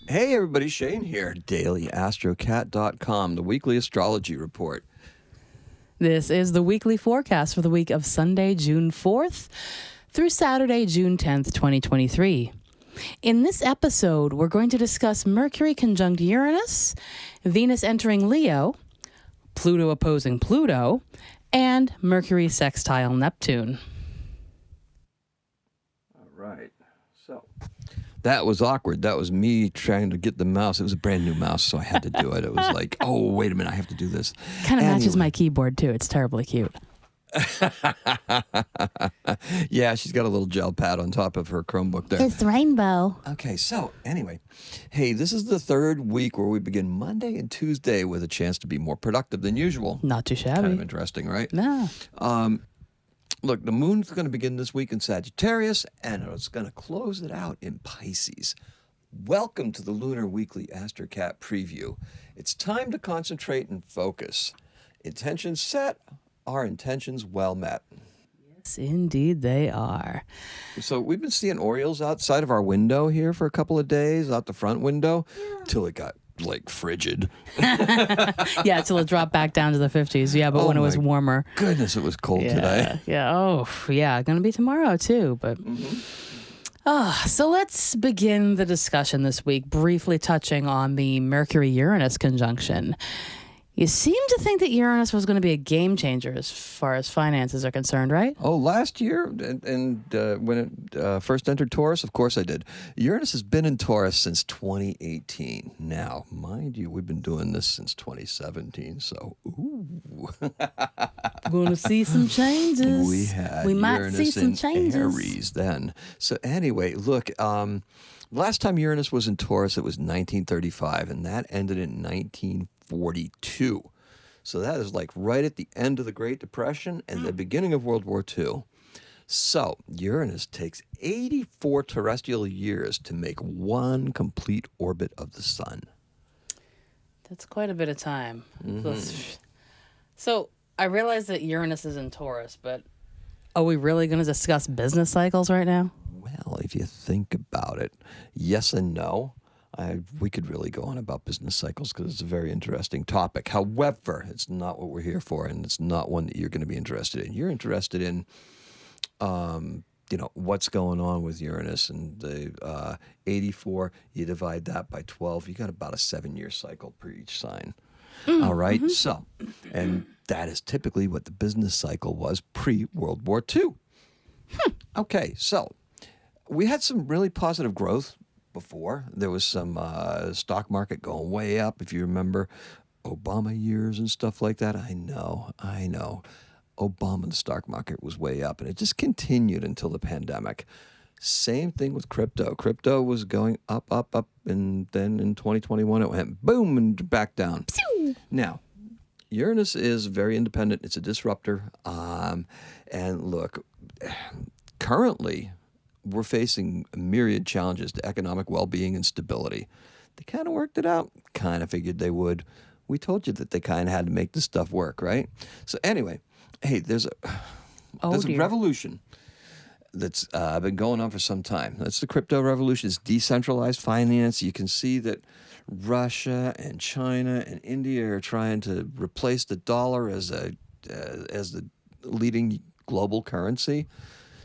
Hey everybody, Shane here, dailyastrocat.com, the weekly astrology report. This is the weekly forecast for the week of Sunday, June 4th through Saturday, June 10th, 2023. In this episode, we're going to discuss Mercury conjunct Uranus, Venus entering Leo, Pluto opposing Pluto, and Mercury sextile Neptune. All right, so that was awkward. That was me trying to get the mouse. It was a brand new mouse, so I had to do it. It was like, oh, wait a minute, I have to do this. Kind of matches my keyboard, too. It's terribly cute. Yeah, she's got a little gel pad on top of her Chromebook there. It's rainbow. Okay, so anyway, hey, this is the third week where we begin Monday and Tuesday with a chance to be more productive than usual. Not too shabby. Kind of interesting, right? No. Look, the moon's going to begin this week in Sagittarius, and it's going to close it out in Pisces. Welcome to the Lunar Weekly Astrocat Preview. It's time to concentrate and focus. Intentions set, our intentions well met. Yes, indeed they are. So we've been seeing Orioles outside of our window here for a couple of days, out the front window, till it got like frigid. Yeah, till it dropped back down to the 50s. Yeah, but when it was warmer. Goodness, it was cold today. Yeah. Oh, yeah. Going to be tomorrow, too. But so let's begin the discussion this week, briefly touching on the Mercury-Uranus conjunction. You seem to think that Uranus was going to be a game changer as far as finances are concerned, right? Oh, last year, and when it first entered Taurus, of course I did. Uranus has been in Taurus since 2018. Now, mind you, we've been doing this since 2017, so ooh. Going to see some changes. We might Uranus see some in changes. Aries then. So anyway, look, last time Uranus was in Taurus, it was 1935, and that ended in 1942. So that is like right at the end of the Great Depression and the beginning of World War II. So Uranus takes 84 terrestrial years to make one complete orbit of the sun. That's quite a bit of time. So I realize that Uranus is in Taurus, but are we really going to discuss business cycles right now? Well, if you think about it, yes and no. We could really go on about business cycles because it's a very interesting topic. However, it's not what we're here for, and it's not one that you're going to be interested in. You're interested in, what's going on with Uranus and the 84. You divide that by 12. You got about a 7-year cycle per each sign. All right. So, and that is typically what the business cycle was pre-World War II. Okay. So we had some really positive growth. Before there was some stock market going way up, if you remember Obama years and stuff like that. I know Obama, the stock market was way up, and it just continued until the pandemic. Same thing with crypto was going up, and then in 2021 it went boom and back down. Now Uranus is very independent. It's a disruptor, and look, currently we're facing a myriad challenges to economic well-being and stability. They kind of worked it out. Kind of figured they would. We told you that they kind of had to make this stuff work, right? So anyway, hey, there's a revolution that's been going on for some time. That's the crypto revolution. It's decentralized finance. You can see that Russia and China and India are trying to replace the dollar as the leading global currency.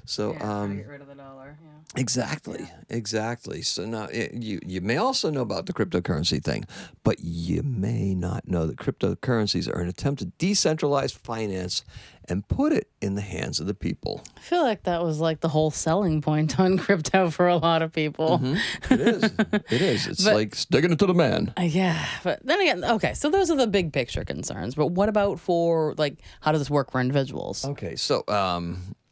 So get rid of the dollar. Yeah. Exactly. So now you may also know about the cryptocurrency thing, but you may not know that cryptocurrencies are an attempt to decentralize finance and put it in the hands of the people. I feel like that was like the whole selling point on crypto for a lot of people. It is. It's like sticking it to the man. Yeah, but then again, okay, so those are the big picture concerns. But what about for, like, how does this work for individuals? Okay, so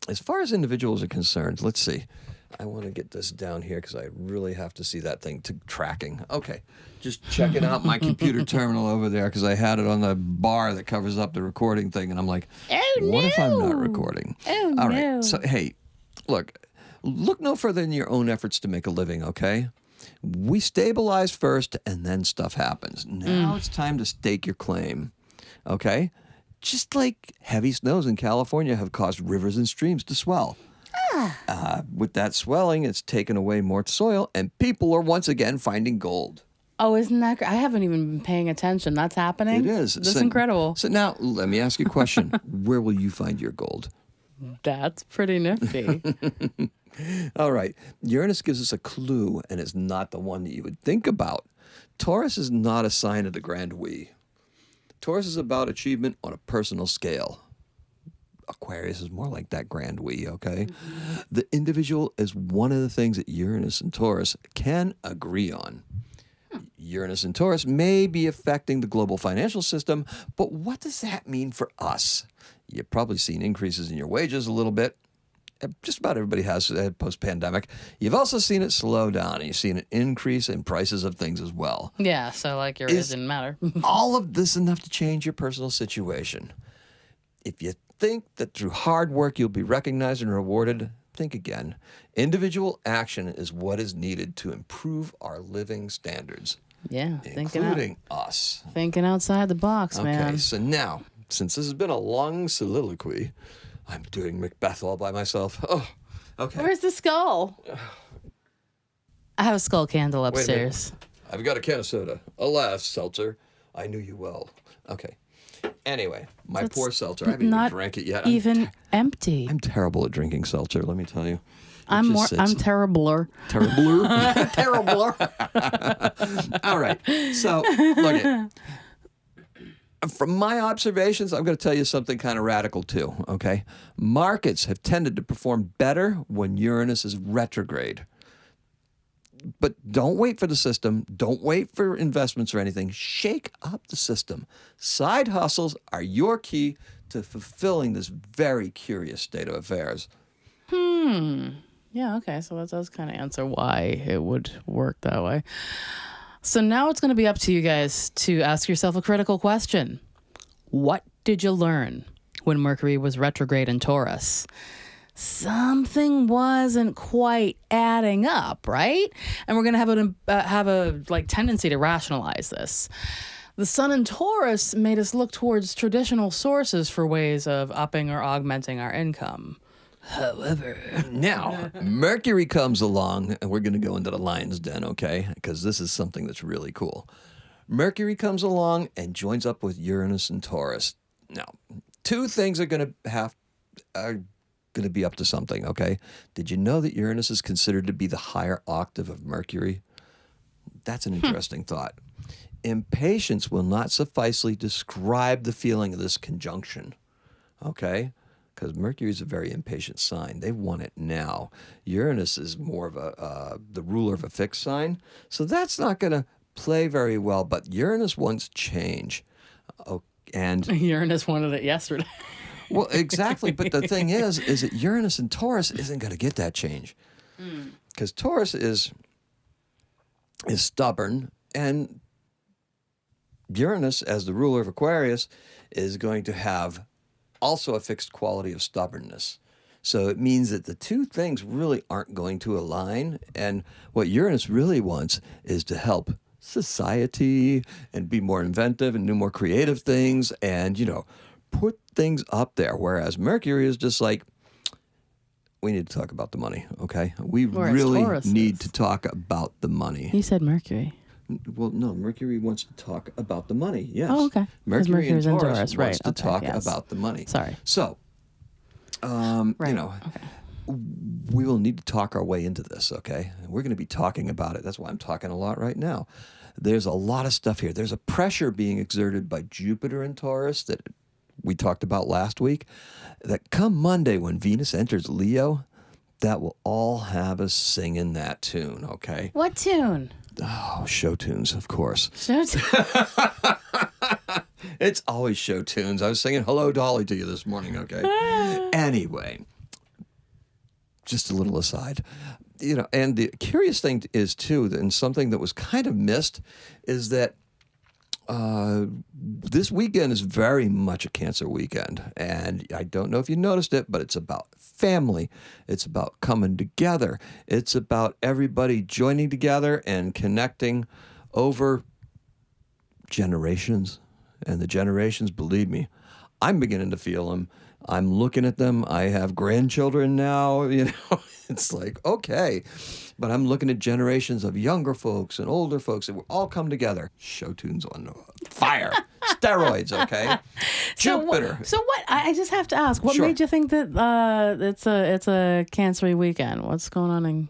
as far as individuals are concerned, let's see. I want to get this down here because I really have to see that thing tracking. Okay, just checking out my computer terminal over there because I had it on the bar that covers up the recording thing, and I'm like, what if I'm not recording? All right, so hey, look no further than your own efforts to make a living, okay? We stabilize first, and then stuff happens. Now it's time to stake your claim, okay? Just like heavy snows in California have caused rivers and streams to swell. With that swelling, it's taken away more soil, and people are once again finding gold. Oh, isn't that great? I haven't even been paying attention. That's happening? It is. That's incredible. So now, let me ask you a question. Where will you find your gold? That's pretty nifty. All right. Uranus gives us a clue, and it's not the one that you would think about. Taurus is not a sign of the grand we. Taurus is about achievement on a personal scale. Aquarius is more like that grand we, okay? Mm-hmm. The individual is one of the things that Uranus and Taurus can agree on. Uranus and Taurus may be affecting the global financial system, but what does that mean for us? You've probably seen increases in your wages a little bit. Just about everybody has post-pandemic. You've also seen it slow down, and you've seen an increase in prices of things as well. Yeah, so like your age didn't matter. All of this enough to change your personal situation? If you think that through hard work you'll be recognized and rewarded, think again. Individual action is what is needed to improve our living standards. Yeah, including us. Thinking outside the box, man. Okay, so now, since this has been a long soliloquy, I'm doing Macbeth all by myself. Oh, okay. Where's the skull? I have a skull candle upstairs. I've got a can of soda. Alas, seltzer, I knew you well. Okay. Anyway, my poor seltzer. I haven't even drank it yet. Even empty. I'm terrible at drinking seltzer, let me tell you. I'm terribler. Terribler? Terribler. All right. So, look at from my observations, I'm going to tell you something kind of radical too, okay? Markets have tended to perform better when Uranus is retrograde. But don't wait for the system. Don't wait for investments or anything. Shake up the system. Side hustles are your key to fulfilling this very curious state of affairs. Yeah, okay. So that does kind of answer why it would work that way. So now it's going to be up to you guys to ask yourself a critical question. What did you learn when Mercury was retrograde in Taurus? Something wasn't quite adding up, right? And we're going to have a tendency to rationalize this. The sun in Taurus made us look towards traditional sources for ways of upping or augmenting our income. However, now Mercury comes along, and we're going to go into the lion's den, okay? Because this is something that's really cool. Mercury comes along and joins up with Uranus and Taurus. Now, two things are going to be up to something, okay? Did you know that Uranus is considered to be the higher octave of Mercury? That's an interesting thought. Impatience will not sufficiently describe the feeling of this conjunction, okay? Because Mercury is a very impatient sign. They want it now. Uranus is more of the ruler of a fixed sign, so that's not going to play very well. But Uranus wants change, and Uranus wanted it yesterday. Well, exactly. But the thing is that Uranus and Taurus isn't going to get that change, because Taurus is stubborn, and Uranus, as the ruler of Aquarius, is going to have also a fixed quality of stubbornness. So it means that the two things really aren't going to align. And what Uranus really wants is to help society and be more inventive and do more creative things and, put things up there. Whereas Mercury is just like, we need to talk about the money, okay? We really need to talk about the money. You said Mercury. Well, no, Mercury wants to talk about the money, yes. Oh, okay. Mercury in Taurus right, wants to talk about the money. Sorry. So, we will need to talk our way into this, okay? We're going to be talking about it. That's why I'm talking a lot right now. There's a lot of stuff here. There's a pressure being exerted by Jupiter in Taurus that we talked about last week, that come Monday when Venus enters Leo, that will all have us singing that tune, okay? What tune? Oh, show tunes, of course. Show tunes. It's always show tunes. I was singing Hello Dolly to you this morning, okay? Anyway, just a little aside. And the curious thing is, too, and something that was kind of missed, is that this weekend is very much a Cancer weekend. And I don't know if you noticed it, but it's about family. It's about coming together. It's about everybody joining together and connecting over generations. And the generations, believe me, I'm beginning to feel them. I'm looking at them. I have grandchildren now, It's like, okay. But I'm looking at generations of younger folks and older folks that will all come together. Show tunes on fire. Steroids, okay? Jupiter. So what? I just have to ask. What Sure. made you think that it's a Cancer weekend? What's going on in?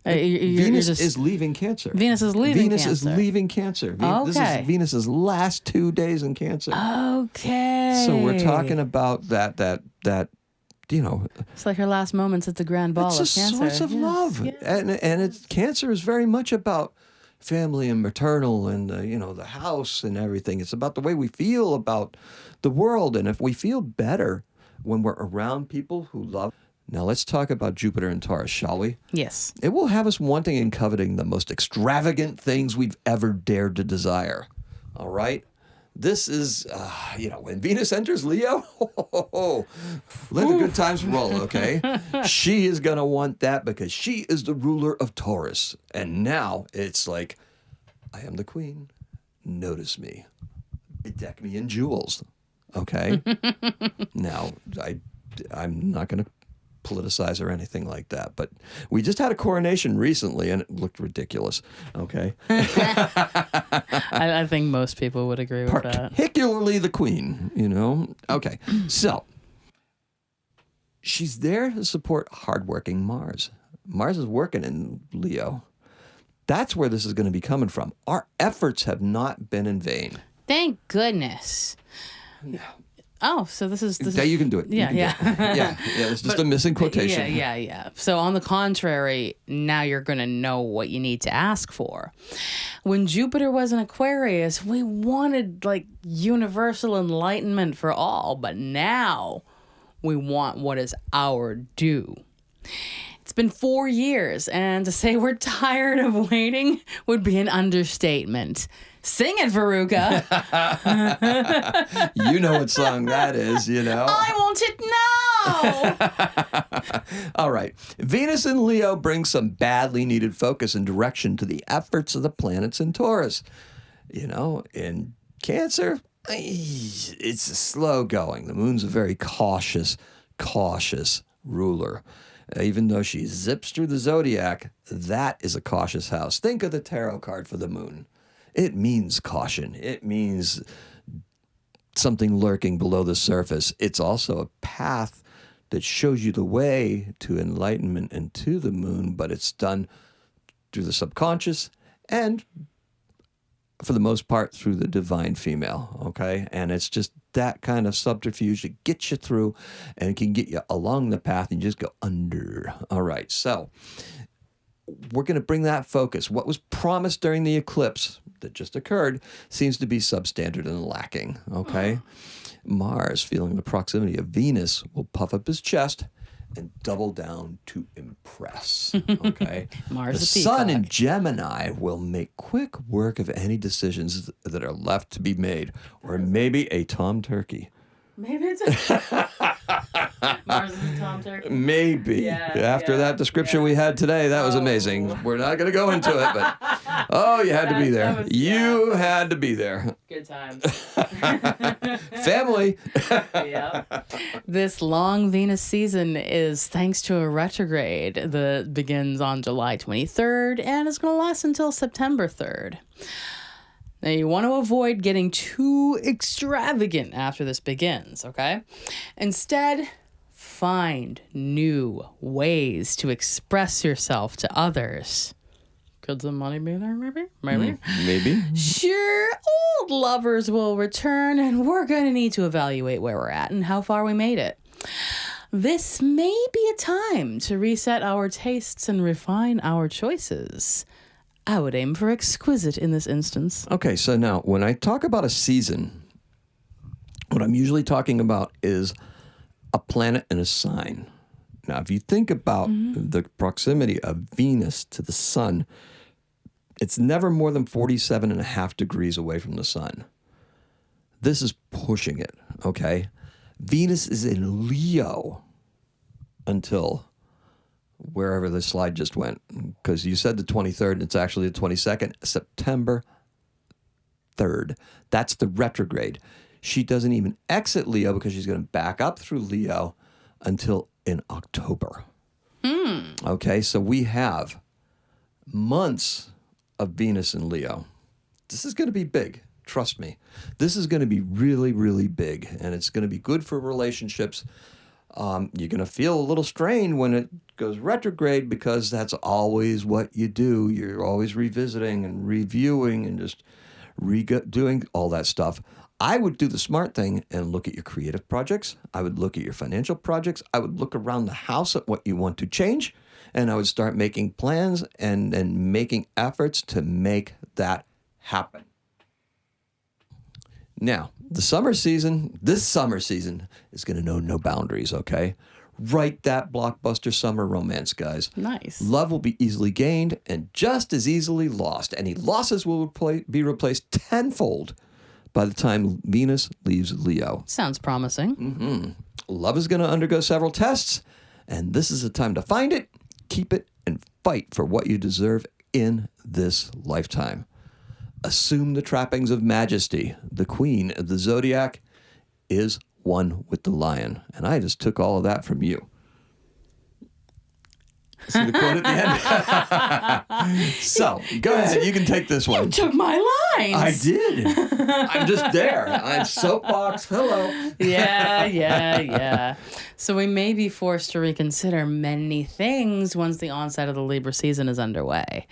Venus is leaving Cancer. Venus is leaving Venus Cancer. is leaving Cancer. This is Okay. Venus's last 2 days in Cancer. Okay. So we're talking about that. It's like her last moments at the grand ball It's of a Cancer. source of Yes, love, yes. and it's Cancer is very much about family and maternal and the house and everything. It's about the way we feel about the world, and if we feel better when we're around people who love. Now let's talk about Jupiter and Taurus, shall we? Yes. It will have us wanting and coveting the most extravagant things we've ever dared to desire. All right? This is, when Venus enters Leo, let the good times roll, okay? She is going to want that because she is the ruler of Taurus. And now it's like, I am the queen. Notice me. Bedeck me in jewels, okay? Now, I'm not going to politicize or anything like that, but we just had a coronation recently and it looked ridiculous, okay? I think most people would agree with that. Particularly the queen, Okay, so she's there to support hardworking Mars. Mars is working in Leo. That's where this is going to be coming from. Our efforts have not been in vain. Thank goodness. Oh, so this is Yeah, you can do it. You Yeah, can do yeah. it. yeah. It's just a missing quotation. Yeah. So on the contrary, now you're going to know what you need to ask for. When Jupiter was in Aquarius, we wanted like universal enlightenment for all, but now we want what is our due. It's been 4 years, and to say we're tired of waiting would be an understatement. Sing it, Veruca. You know what song that is, I want it now. All right. Venus in Leo brings some badly needed focus and direction to the efforts of the planets in Taurus. In Cancer, it's slow going. The moon's a very cautious ruler. Even though she zips through the zodiac, that is a cautious house. Think of the tarot card for the moon. It means caution. It means something lurking below the surface. It's also a path that shows you the way to enlightenment and to the moon, but it's done through the subconscious and, for the most part, through the divine female, okay? And it's just that kind of subterfuge that gets you through and can get you along the path and you just go under. All right, so we're going to bring that focus. What was promised during the eclipse that just occurred seems to be substandard and lacking, okay? Mars, feeling the proximity of Venus, will puff up his chest and double down to impress, okay? Mars the the Sun in peacock. Gemini will make quick work of any decisions that are left to be made, or maybe a Tom Turkey. Maybe it's Mars is a Tom Turkey. Maybe. Yeah, After that description we had today, that was amazing. We're not going to go into it, but you had to be there. You had to be there. Good times. Family. Yep. This long Venus season is thanks to a retrograde that begins on July 23rd and is going to last until September 3rd. Now, you want to avoid getting too extravagant after this begins, okay? Instead, find new ways to express yourself to others. Could the money be there, maybe? Maybe. Sure, old lovers will return, and we're going to need to evaluate where we're at and how far we made it. This may be a time to reset our tastes and refine our choices. I would aim for exquisite in this instance. Okay, so now when I talk about a season, what I'm usually talking about is a planet and a sign. Now, if you think about the proximity of Venus to the sun, it's never more than 47.5 degrees away from the sun. This is pushing it, okay? Venus is in Leo until wherever the slide just went, because you said the 23rd, and it's actually the 22nd, September 3rd. That's the retrograde. she doesn't even exit Leo because she's going to back up through Leo until in October. Okay, so we have months of Venus in Leo. This is going to be big. Trust me. This is going to be really, really big, and it's going to be good for relationships. You're going to feel a little strained when it goes retrograde because that's always what you do. You're always revisiting and reviewing and just doing all that stuff. I would do the smart thing and look at your creative projects. I would look at your financial projects. I would look around the house at what you want to change, and I would start making plans and making efforts to make that happen. Now, this summer season is going to know no boundaries, okay? Write that blockbuster summer romance, guys. Nice. Love will be easily gained and just as easily lost. Any losses will be replaced tenfold by the time Venus leaves Leo. Sounds promising. Love is going to undergo several tests, and this is the time to find it, keep it, and fight for what you deserve in this lifetime. Assume the trappings of majesty. The queen of the zodiac is one with the lion. And I just took all of that from you. See the quote at the end? So, go ahead. You can take this one. You took my lines. I did. I'm just there. I'm soapbox. Hello. Yeah. So we may be forced to reconsider many things once the onset of the Libra season is underway.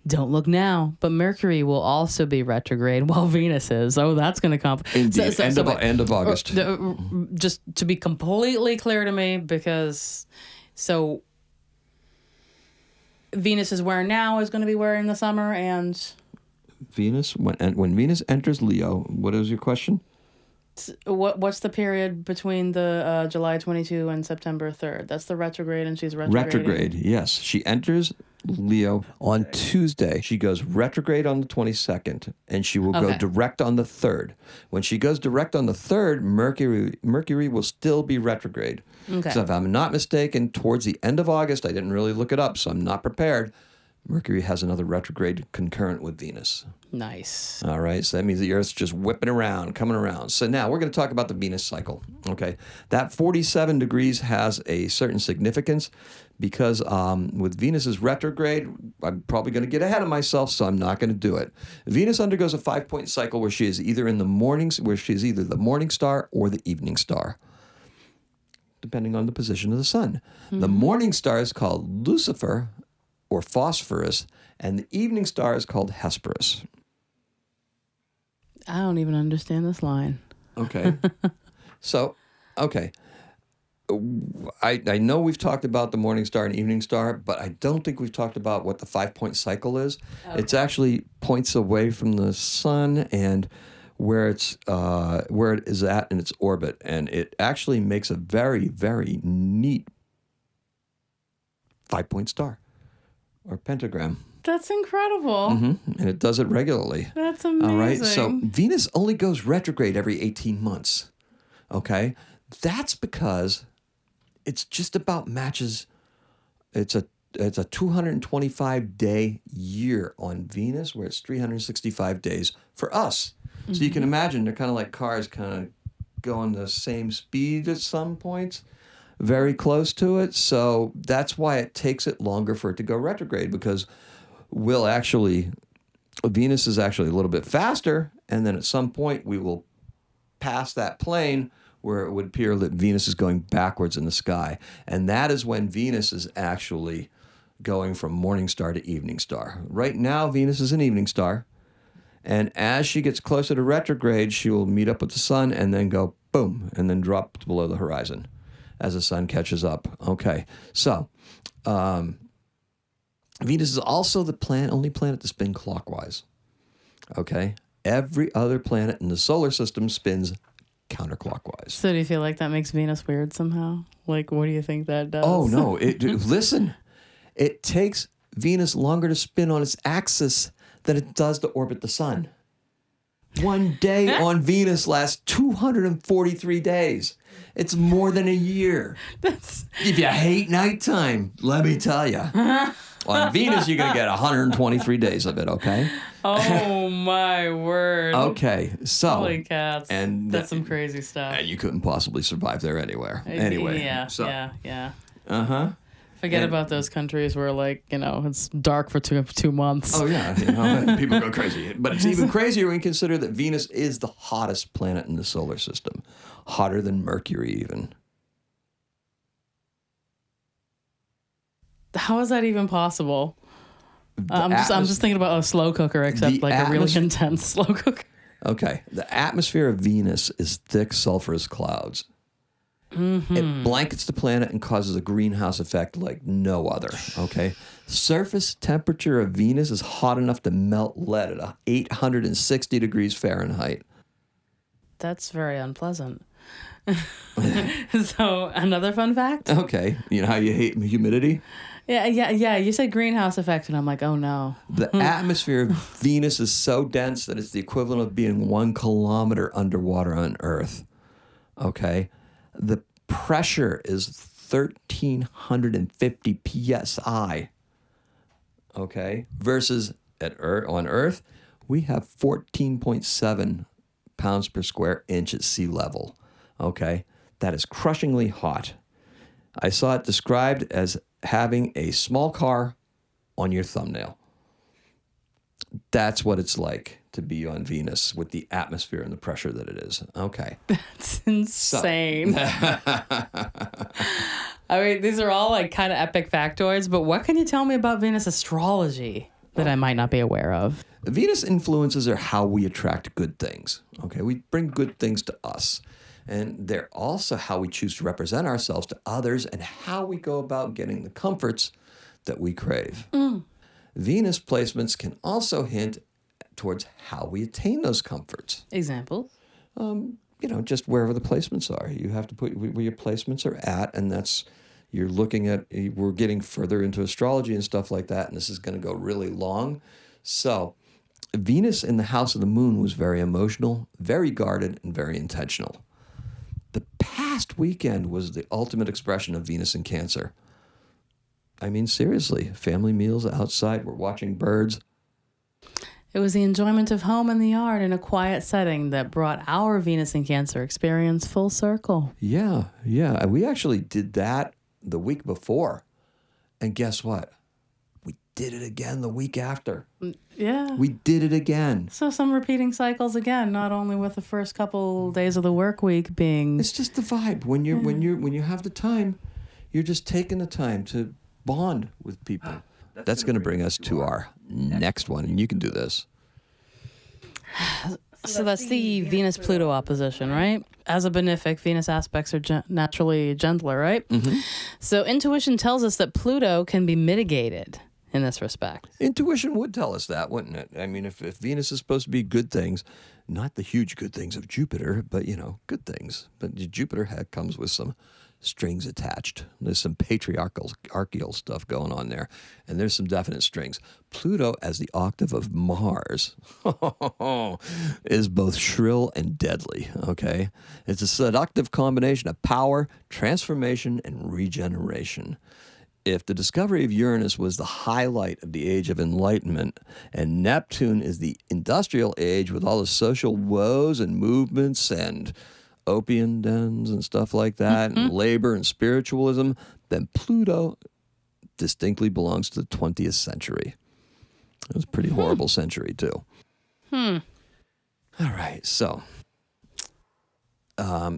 Don't look now, but Mercury will also be retrograde while Venus is. Oh, that's going to come. Indeed. End of August. Just to be completely clear to me, because Venus is where now is going to be where in the summer, and Venus, when Venus enters Leo, what is your question? What's the period between the July 22 and September 3rd? That's the retrograde, and she's retrograding. Retrograde, yes. She enters Leo on Tuesday. She goes retrograde on the 22nd, and she will go direct on the 3rd. When she goes direct on the 3rd, Mercury will still be retrograde. Okay. So if I'm not mistaken, towards the end of August, I didn't really look it up, so I'm not prepared. Mercury has another retrograde concurrent with Venus. Nice. All right, so that means the Earth's just whipping around, coming around. So now we're going to talk about the Venus cycle, okay? That 47 degrees has a certain significance because with Venus's retrograde, I'm probably going to get ahead of myself, so I'm not going to do it. Venus undergoes a 5-point cycle where she is either in the mornings, where she is either the morning star or the evening star, depending on the position of the sun. Mm-hmm. The morning star is called Lucifer, or Phosphorus, and the evening star is called Hesperus. I don't even understand this line. Okay. I know we've talked about the morning star and evening star, but I don't think we've talked about what the 5-point cycle is. Okay. It's actually points away from the sun and where it is at in its orbit, and it actually makes a very, very neat 5-point star. Or pentagram. That's incredible. Mm-hmm. And it does it regularly. That's amazing. All right. So Venus only goes retrograde every 18 months. Okay. That's because it's just about matches. It's a 225-day year on Venus, where it's 365 days for us. Mm-hmm. So you can imagine they're kind of like cars, kind of going the same speed at some points. Very close to it. So that's why it takes it longer for it to go retrograde, because Venus is actually a little bit faster, and then at some point we will pass that plane where it would appear that Venus is going backwards in the sky. And that is when Venus is actually going from morning star to evening star. Right now, Venus is an evening star. And as she gets closer to retrograde, she will meet up with the sun and then go boom, and then drop below the horizon as the sun catches up. Okay, so Venus is also the only planet to spin clockwise. Okay, every other planet in the solar system spins counterclockwise. So do you feel like that makes Venus weird somehow? Like, what do you think that does? Oh, no. Listen, it takes Venus longer to spin on its axis than it does to orbit the sun. One day on Venus lasts 243 days. It's more than a year. If you hate nighttime, let me tell you. On Venus, you're going to get 123 days of it, okay? Oh my word. Okay, so Holy cats. and That's some crazy stuff. and you couldn't possibly survive there anywhere. Anyway, Yeah, so yeah. uh-huh. Forget And- about those countries where, like, it's dark for two months. Oh yeah, people go crazy. But it's even crazier when you consider that Venus is the hottest planet in the solar system, hotter than Mercury even. How is that even possible? I'm just thinking about a slow cooker, except the like a really atmos- intense slow cooker. Okay, the atmosphere of Venus is thick sulfurous clouds. It blankets the planet and causes a greenhouse effect like no other. Okay, surface temperature of Venus is hot enough to melt lead at 860 degrees Fahrenheit. That's very unpleasant. So, another fun fact? Okay, you know how you hate humidity? Yeah. You said greenhouse effect, and I'm like, oh no. The atmosphere of Venus is so dense that it's the equivalent of being 1 kilometer underwater on Earth. Okay? The pressure is 1,350 psi. Okay? Versus on Earth, we have 14.7 pounds per square inch at sea level. Okay? That is crushingly hot. I saw it described as having a small car on your thumbnail. That's what it's like to be on Venus with the atmosphere and the pressure that it is. Okay. It's insane. I mean, these are all like kind of epic factoids, but what can you tell me about Venus astrology that I might not be aware of? Venus influences are how we attract good things. Okay. We bring good things to us. And they're also how we choose to represent ourselves to others and how we go about getting the comforts that we crave. Venus placements can also hint towards how we attain those comforts. Examples? Just wherever the placements are. You have to put where your placements are at, and you're looking at, we're getting further into astrology and stuff like that, and this is going to go really long. So Venus in the house of the moon was very emotional, very guarded, and very intentional. The past weekend was the ultimate expression of Venus in Cancer. I mean, seriously, family meals outside, we're watching birds. It was the enjoyment of home and the yard in a quiet setting that brought our Venus in Cancer experience full circle. Yeah. We actually did that the week before. And guess what? We did it again the week after. Yeah. We did it again. So some repeating cycles again, not only with the first couple days of the work week being... It's just the vibe. When you have the time, you're just taking the time to bond with people. That's going to bring us to our next one, and you can do this. So that's the Venus-Pluto opposition, right? As a benefic, Venus aspects are naturally gentler, right? Mm-hmm. So intuition tells us that Pluto can be mitigated in this respect. Intuition would tell us that, wouldn't it? I mean, if Venus is supposed to be good things, not the huge good things of Jupiter, but, good things. But Jupiter comes with some strings attached. There's some patriarchal stuff going on there, and there's some definite strings. Pluto, as the octave of Mars, is both shrill and deadly, okay? It's a seductive combination of power, transformation, and regeneration. If the discovery of Uranus was the highlight of the Age of Enlightenment, and Neptune is the industrial age with all the social woes and movements and opium dens and stuff like that, and labor and spiritualism, then Pluto distinctly belongs to the 20th century. It was a pretty horrible century, too. All right, so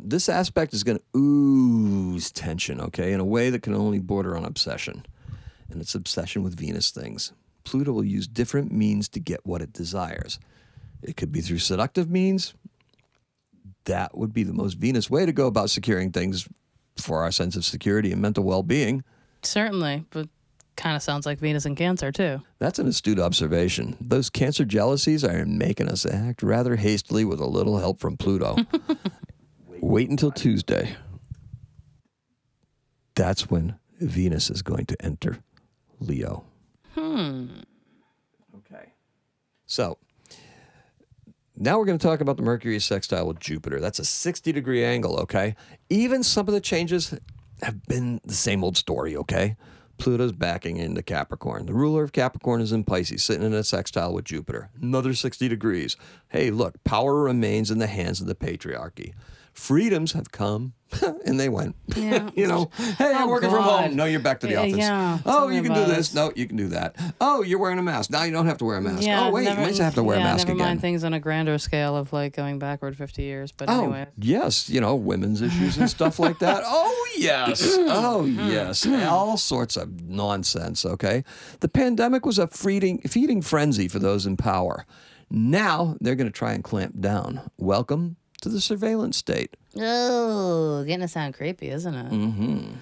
this aspect is going to ooze tension, okay, in a way that can only border on obsession. And it's obsession with Venus things. Pluto will use different means to get what it desires. It could be through seductive means. That would be the most Venus way to go about securing things for our sense of security and mental well-being. Certainly, but kind of sounds like Venus in Cancer, too. That's an astute observation. Those Cancer jealousies are making us act rather hastily with a little help from Pluto. Wait until Tuesday. That's when Venus is going to enter Leo. Okay. So, now we're going to talk about the Mercury sextile with Jupiter. That's a 60-degree angle, okay? Even some of the changes have been the same old story, okay? Pluto's backing into Capricorn. The ruler of Capricorn is in Pisces, sitting in a sextile with Jupiter. Another 60 degrees. Hey, look, power remains in the hands of the patriarchy. Freedoms have come and they went. Yeah. Hey, I'm working from home. No, you're back to the office. Yeah, oh, you can do this. No, you can do that. Oh, you're wearing a mask. Now you don't have to wear a mask. Yeah, oh, wait, you might have to wear a mask never again. mind things on a grander scale of like going backward 50 years. But Oh, anyway. yes, women's issues and stuff like that. Oh, yes. Oh, yes. All sorts of nonsense, okay? The pandemic was a feeding frenzy for those in power. Now they're going to try and clamp down. Welcome to the surveillance state. Oh, getting to sound creepy, isn't it? Mm-hmm.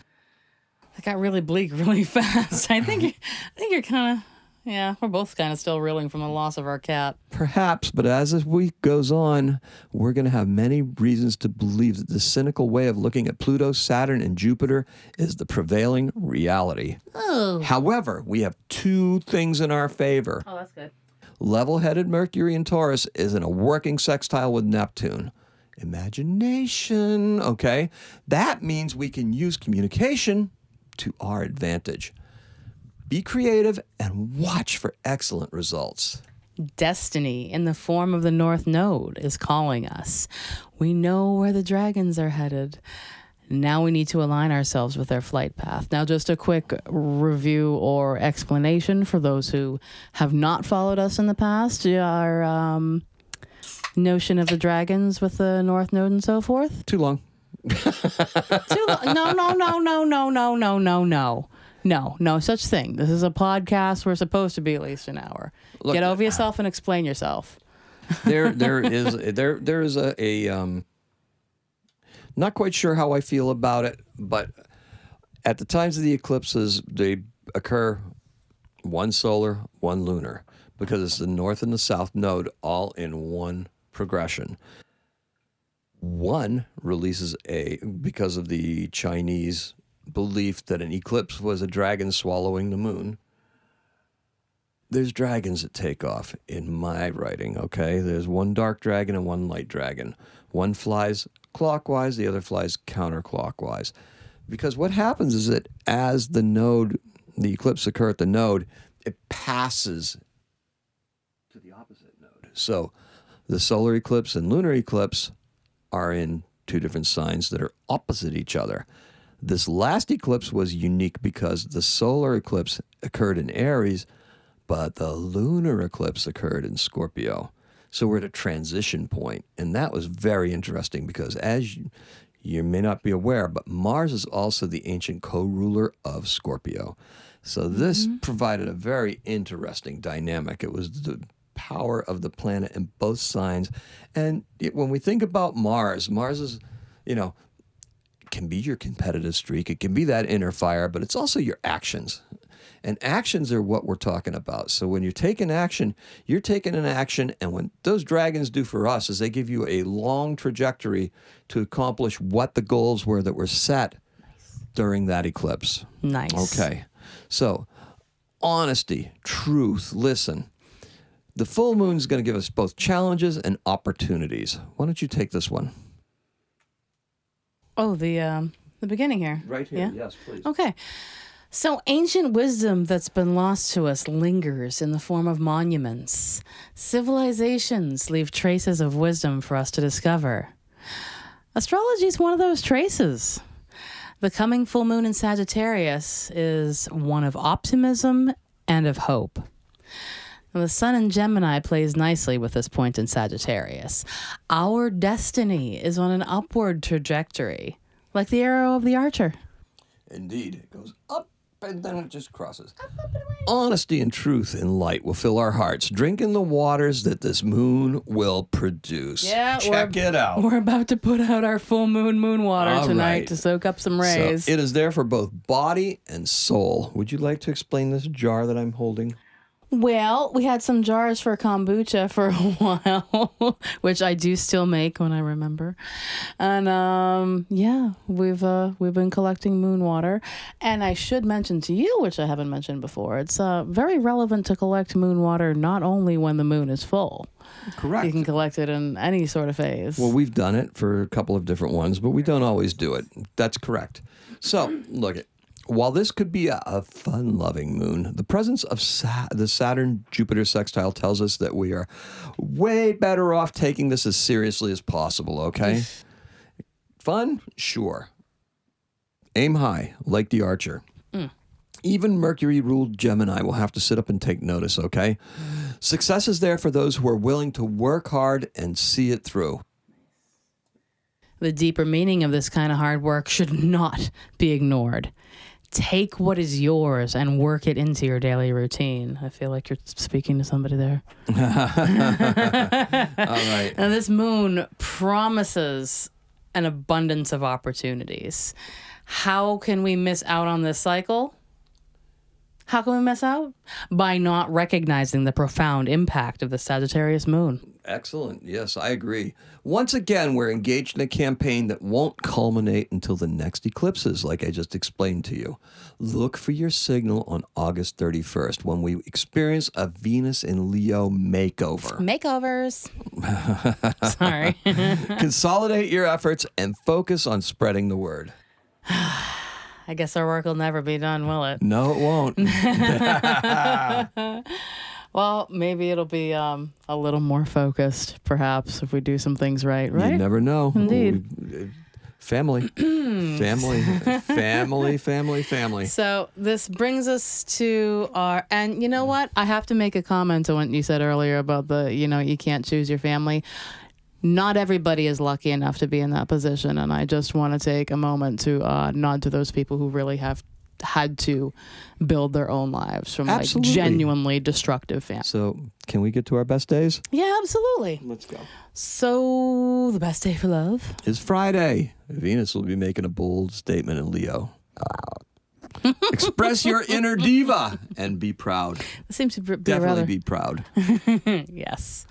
It got really bleak really fast. I think you're kind of, we're both kind of still reeling from the loss of our cat. Perhaps, but as this week goes on, we're going to have many reasons to believe that the cynical way of looking at Pluto, Saturn, and Jupiter is the prevailing reality. Oh. However, we have two things in our favor. Oh, that's good. Level-headed Mercury in Taurus is in a working sextile with Neptune. Imagination, okay? That means we can use communication to our advantage. Be creative and watch for excellent results. Destiny in the form of the North Node is calling us. We know where the dragons are headed. Now we need to align ourselves with their flight path. Now, just a quick review or explanation for those who have not followed us in the past. Our notion of the dragons with the North Node and so forth. Too long. Too long. No such thing. This is a podcast. We're supposed to be at least an hour. Look, get over yourself and explain yourself. There is a not quite sure how I feel about it, but at the times of the eclipses, they occur one solar, one lunar, because it's the north and the south node all in one progression. One releases because of the Chinese belief that an eclipse was a dragon swallowing the moon. There's dragons that take off in my writing, okay? There's one dark dragon and one light dragon. One flies clockwise, the other flies counterclockwise. Because what happens is that as the eclipse occurs at the node, it passes to the opposite node. So the solar eclipse and lunar eclipse are in two different signs that are opposite each other. This last eclipse was unique because the solar eclipse occurred in Aries, but the lunar eclipse occurred in Scorpio. So we're at a transition point, and that was very interesting because as you may not be aware, but Mars is also the ancient co-ruler of Scorpio. So this provided a very interesting dynamic. It was the power of the planet in both signs. And when we think about Mars is, can be your competitive streak. It can be that inner fire, but it's also your actions. And actions are what we're talking about. So when you're taking action, you're taking an action. And what those dragons do for us is they give you a long trajectory to accomplish what the goals were that were set during that eclipse. Nice. Okay. So honesty, truth, listen. The full moon is going to give us both challenges and opportunities. Why don't you take this one? Oh, the beginning here. Right here, yeah? Yes, please. Okay. So ancient wisdom that's been lost to us lingers in the form of monuments. Civilizations leave traces of wisdom for us to discover. Astrology is one of those traces. The coming full moon in Sagittarius is one of optimism and of hope. Now, the sun in Gemini plays nicely with this point in Sagittarius. Our destiny is on an upward trajectory, like the arrow of the archer. Indeed. It goes up and then it just crosses. Honesty and truth and light will fill our hearts. Drink in the waters that this moon will produce. Yeah, Check it out. We're about to put out our full moon water All tonight right. to soak up some rays. So it is there for both body and soul. Would you like to explain this jar that I'm holding? Well, we had some jars for kombucha for a while, which I do still make when I remember. And we've been collecting moon water. And I should mention to you, which I haven't mentioned before, it's very relevant to collect moon water not only when the moon is full. Correct. You can collect it in any sort of phase. Well, we've done it for a couple of different ones, but we don't always do it. That's correct. So, look, While this could be a fun-loving moon, the presence of the Saturn-Jupiter sextile tells us that we are way better off taking this as seriously as possible, okay? Fun? Sure. Aim high, like the Archer. Even Mercury-ruled Gemini will have to sit up and take notice, okay? Success is there for those who are willing to work hard and see it through. The deeper meaning of this kind of hard work should not be ignored. Take what is yours and work it into your daily routine. I feel like you're speaking to somebody there. All right. Now, this moon promises an abundance of opportunities. How can we miss out on this cycle? How can we miss out? By not recognizing the profound impact of the Sagittarius moon. Excellent. Yes, I agree. Once again, we're engaged in a campaign that won't culminate until the next eclipses, like I just explained to you. Look for your signal on August 31st when we experience a Venus in Leo makeover. Makeovers. Sorry. Consolidate your efforts and focus on spreading the word. I guess our work will never be done, will it? No, it won't. Well, maybe it'll be a little more focused, perhaps, if we do some things right? You never know. Indeed. Family. Family. So this brings us to our, and you know what? I have to make a comment on what you said earlier about you can't choose your family. Not everybody is lucky enough to be in that position, and I just want to take a moment to nod to those people who really have had to build their own lives from Absolutely. like genuinely destructive families. So, can we get to our best days? Yeah, absolutely. Let's go. So, the best day for love Is Friday. Venus will be making a bold statement in Leo. Express your inner diva and be proud. It seems to be Definitely be proud. Yes.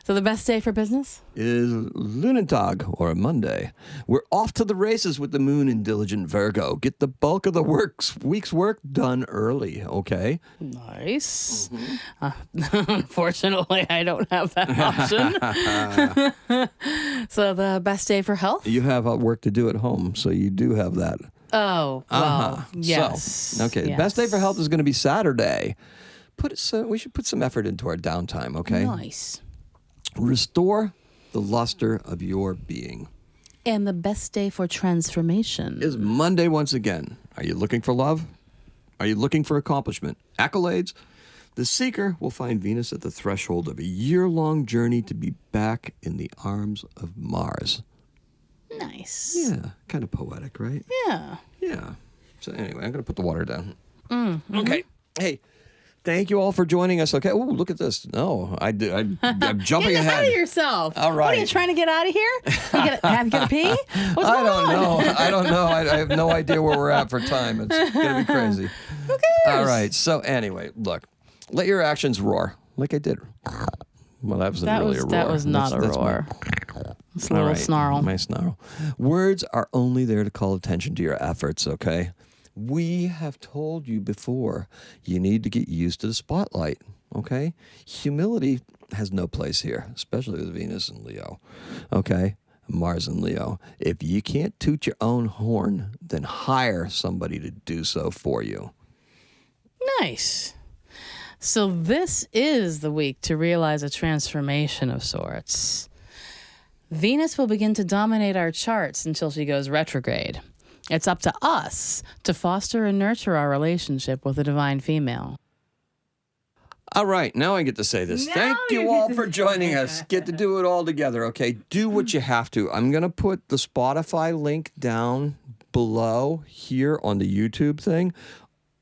So the best day for business? Is Lunatag, or a Monday. We're off to the races with the moon in diligent Virgo. Get the bulk of the week's work done early, okay? Nice. Unfortunately, I don't have that option. So the best day for health? You have work to do at home, so you do have that. Oh, well, yes. So, okay, Yes. best day for health is going to be Saturday. We should put some effort into our downtime, okay? Nice. Restore the luster of your being. And the best day for transformation? Is Monday once again. Are you looking for love? Are you looking for accomplishment? Accolades? The seeker will find Venus at the threshold of a year-long journey to be back in the arms of Mars. Nice. Yeah, kind of poetic, right? Yeah. Yeah. So anyway, I'm going to put the water down. Okay. Hey, thank you all for joining us. Okay. Oh, look at this. No, I'm jumping Get ahead. ahead of yourself. All right. What are you trying to get out of here? Have you got to pee? What's I going on? don't know. I have no idea where we're at for time. It's going to be crazy. Who cares? All right. So anyway, look, let your actions roar like I did. Well, that wasn't really a roar. That was not a roar. It's a little snarl. My snarl. Words are only there to call attention to your efforts, okay? We have told you before, you need to get used to the spotlight, okay? Humility has no place here, especially with Venus and Leo, okay? Mars and Leo. If you can't toot your own horn, then hire somebody to do so for you. Nice. So this is the week to realize a transformation of sorts. Venus will begin to dominate our charts until she goes retrograde. It's up to us to foster and nurture our relationship with the divine female. All right, now I get to say this. Thank you all for joining us. Get to do it all together, okay? Do what you have to. I'm going to put the Spotify link down below here on the YouTube thing.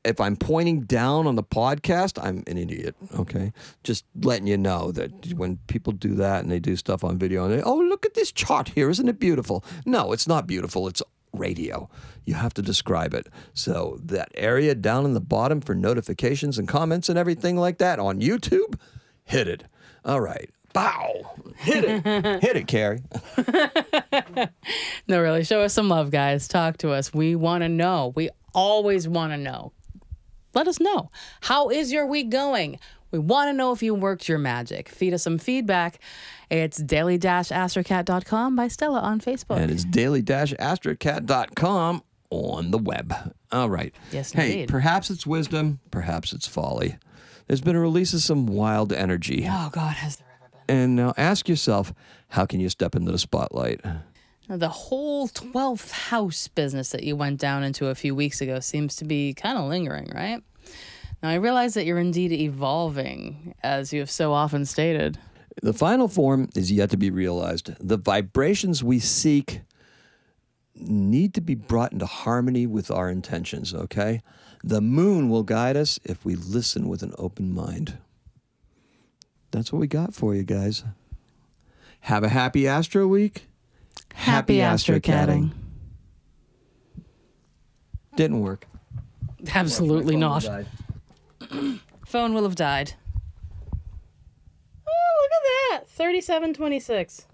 If I'm pointing down on the podcast, I'm an idiot, okay? Just letting you know that when people do that and they do stuff on video and they, oh, look at this chart here. Isn't it beautiful? No, it's not beautiful. It's radio. You have to describe it. So that area down in the bottom for notifications and comments and everything like that on YouTube, hit it. All right. Bow. Hit it. Hit it, Carrie. No, really. Show us some love, guys. Talk to us. We want to know. We always want to know. Let us know. How is your week going? We want to know if you worked your magic. Feed us some feedback. It's daily-astrocat.com by Stella on Facebook. And it's daily-astrocat.com on the web. All right. Yes, hey, indeed. perhaps it's wisdom, perhaps it's folly. There's been a release of some wild energy. Oh, God, has there ever been? And now ask yourself, how can you step into the spotlight? Now, the whole 12th house business that you went down into a few weeks ago seems to be kind of lingering, right? Now, I realize that you're indeed evolving, as you have so often stated. The final form is yet to be realized. The vibrations we seek need to be brought into harmony with our intentions, okay? The moon will guide us if we listen with an open mind. That's what we got for you guys. Have a happy Astro Week. Happy Astrocatting. Didn't work. Absolutely My phone not. died. Phone will have died. Oh, look at that. 3726.